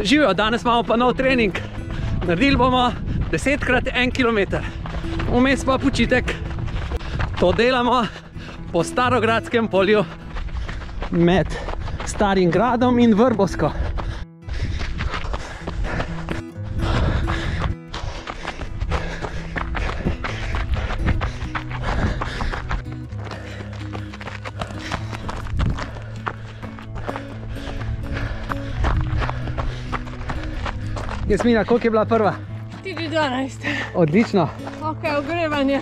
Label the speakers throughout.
Speaker 1: Živijo, danes imamo pa nov trening. Naredili bomo 10x1 km. Vmes pa počitek. To delamo po Starogradskem polju med Starim gradom in Vrbovsko. Jasmina, koliko je bila prva?
Speaker 2: 4:12.
Speaker 1: Odlično.
Speaker 2: Ok, ogrevanje.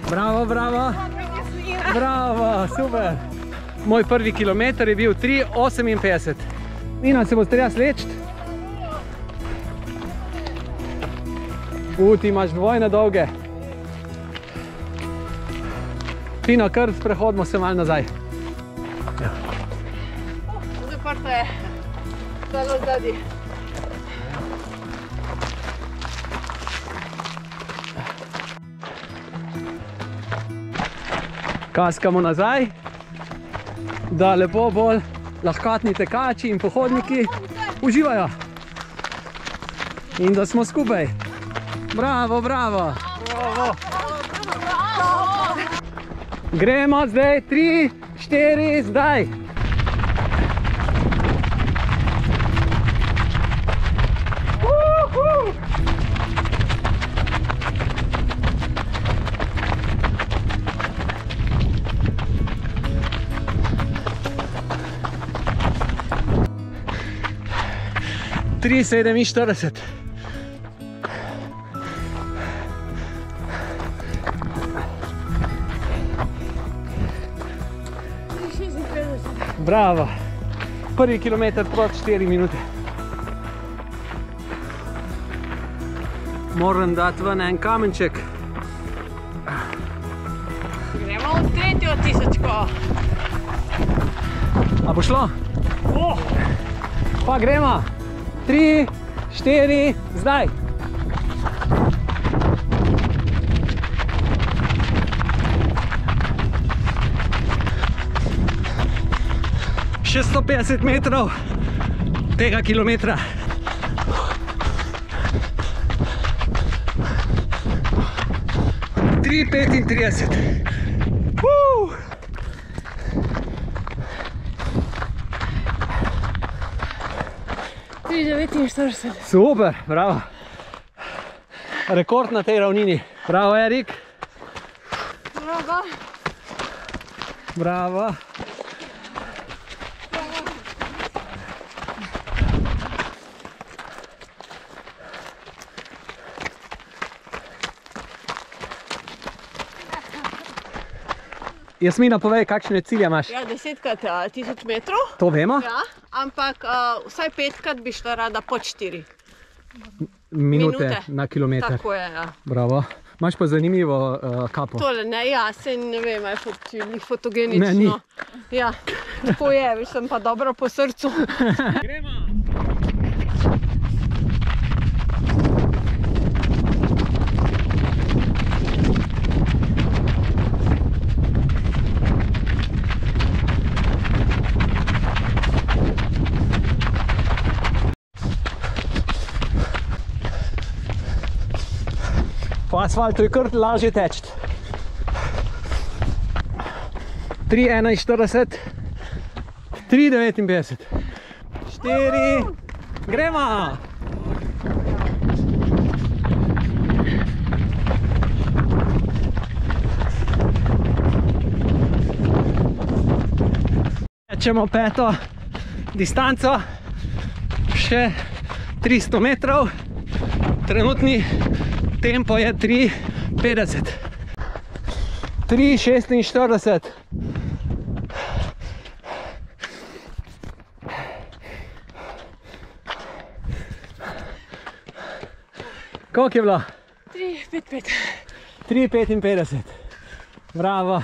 Speaker 1: Bravo, bravo. Bravo, super. Moj prvi kilometer je bil 3:58. Nina, se bo treba slečiti? Ti imaš dvojne dolge. Fino, kar sprehodimo se malo nazaj.
Speaker 2: Zaprto je. Zelo zadnji.
Speaker 1: Kaskamo nazaj, da lepo bolj lahkatni tekači in pohodniki uživajo. In da smo skupaj. Bravo, bravo. Gremo zdaj, 3, 4, zdaj. Tri 47. Bravo. Prvi kilometer proti 4 minute. Moram dati ven en kamenček.
Speaker 2: Gremo v tretjo tisočko.
Speaker 1: A bo šlo? Pa gremo. 3, 4, zdaj. Še 150 metrov tega kilometra. Tri 35.
Speaker 2: 3:49.
Speaker 1: Super, bravo. Rekord na tej ravnini. Bravo, Erik.
Speaker 2: Bravo.
Speaker 1: Bravo. Jasmina, povej, kakšne cilje imaš?
Speaker 2: Ja, 10x1000 metrov.
Speaker 1: To vemo?
Speaker 2: Ja, ampak vsaj 5krat bi šla rada pod 4
Speaker 1: minute na kilometer.
Speaker 2: Tako je, ja.
Speaker 1: Bravo. Imaš pa zanimivo kapo.
Speaker 2: Tole ne, ja, se ne vem, če je fotogenično.
Speaker 1: Ne, ni.
Speaker 2: Ja, tako je, veš, sem pa dobro po srcu.
Speaker 1: Gremo! Po asfaltu je kar lažje teči. 3:41, 3:59, 4, gremo! Tečemo peto distanco, še 300 metrov, trenutni tempo je 3:50. 3:46. Koliko je bilo?
Speaker 2: 3:55.
Speaker 1: 3:55. Bravo.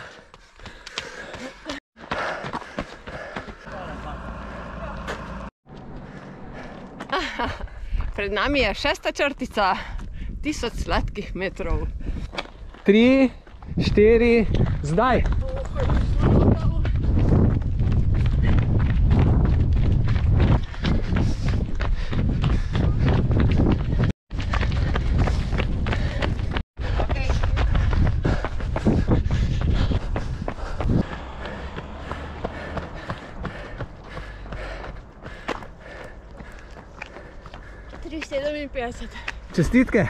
Speaker 2: Pred nami je 6. črtica, 1000 sladkih metrov.
Speaker 1: 3, 4, zdaj. Čestitke.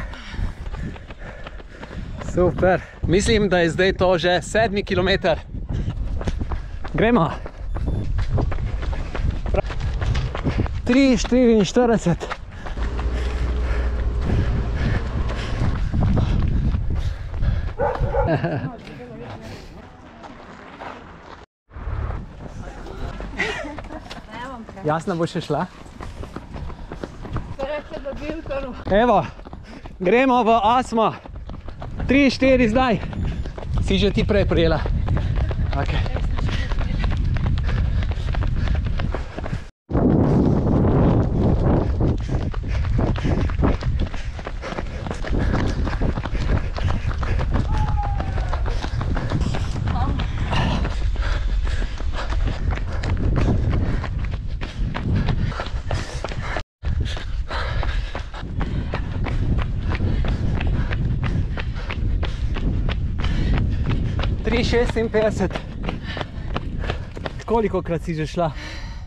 Speaker 1: Super. Mislim, da je zdaj to že 7. kilometer. Gremo. 3,44. Jasna bo še šla? Evo, gremo v 8. 3, 4 zdaj. Si že ti prej prijela. Okay. Tri 56. Kolikokrat si že šla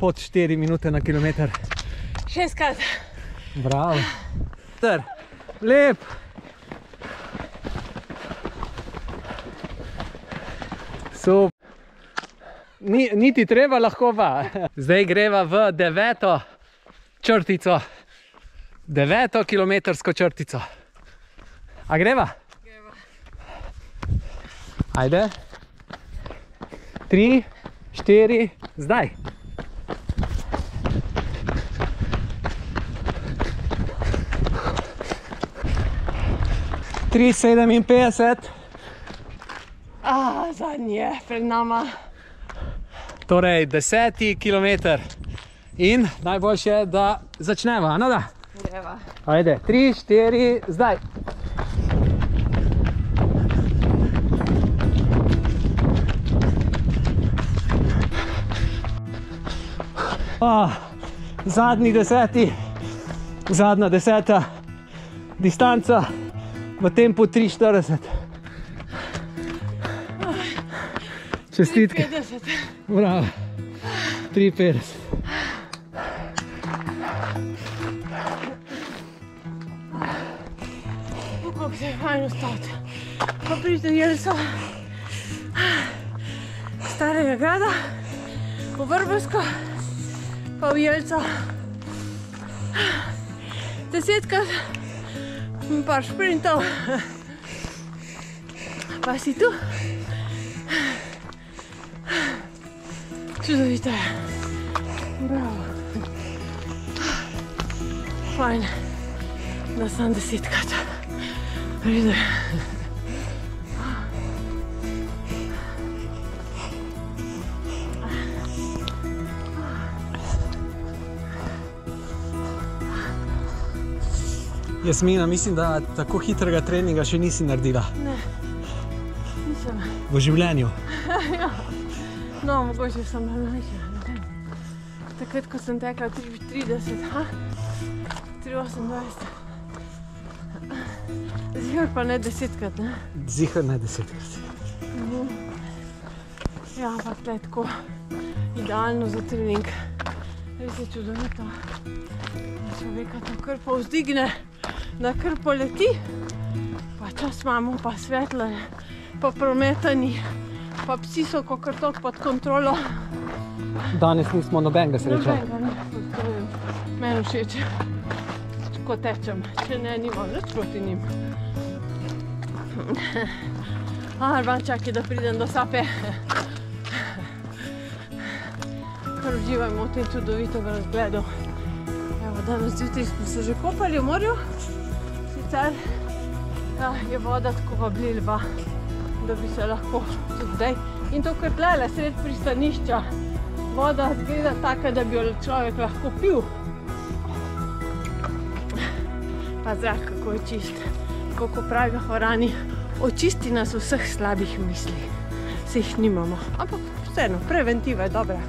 Speaker 1: pod 4 minute na kilometer?
Speaker 2: 6krat.
Speaker 1: Bravo. Lep. Super. Ni ti treba, lahko pa. Zdaj greva v 9. črtico. 9. kilometrsko črtico. A greva? Ajde. 3, 4, zdaj. Tri 57.
Speaker 2: Zadnji je pred nama.
Speaker 1: Torej 10. kilometer. In najboljše je, da začneva, ano da?
Speaker 2: Greva.
Speaker 1: Ajde, 3, 4, zdaj. Zadnji 10. Zadnja 10. distanca v tempu 3,40. Čestitke.
Speaker 2: 3,50.
Speaker 1: Bravo. 3,50.
Speaker 2: Kako se je fajn ostati. Pa pridete Jelco Starega grada, v Vrbovsko, pa v Jelco. 10krat par šprintov, pa si tu. Čudovito je. Bravo. Fajn, da sem 10krat. Pride.
Speaker 1: Jasmina, mislim, da tako hitrega treninga še nisi naredila.
Speaker 2: Ne, nisem.
Speaker 1: V življenju.
Speaker 2: Ja. No, mogoče sem mlajša. Takrat, ko sem tekla 3,30, 3,28. Ziher pa ne 10krat, ne?
Speaker 1: Ziher ne 10krat.
Speaker 2: Ja, ampak tle tako idealno za trening. Res je čudovito. Človeka to kar povzdigne, da kar poleti. Pa čas imamo, pa svetlo, pa prometa ni. Pa psi so kakor toliko pod kontrolo.
Speaker 1: Danes nismo nobenega sreča.
Speaker 2: Nobenega, ne. Meni všeč, ko tečem. Če ne, nimam nič proti njim. Arban čakaj, da pridem do Sape. Kar uživajmo v tem čudovitem razgledu. Evo, danes zjutraj smo se že kopali v morju. Sicer je voda tako vabljiva, da bi se lahko tudi zdaj. In to kar tlele, sred pristanišča. Voda zgleda taka, da bi jo človek lahko pil. Pa zrak, kako je čist. Kako pravijo Hvarani, očisti nas vseh slabih misli. Se jih nimamo, ampak vseeno, preventiva je dobra.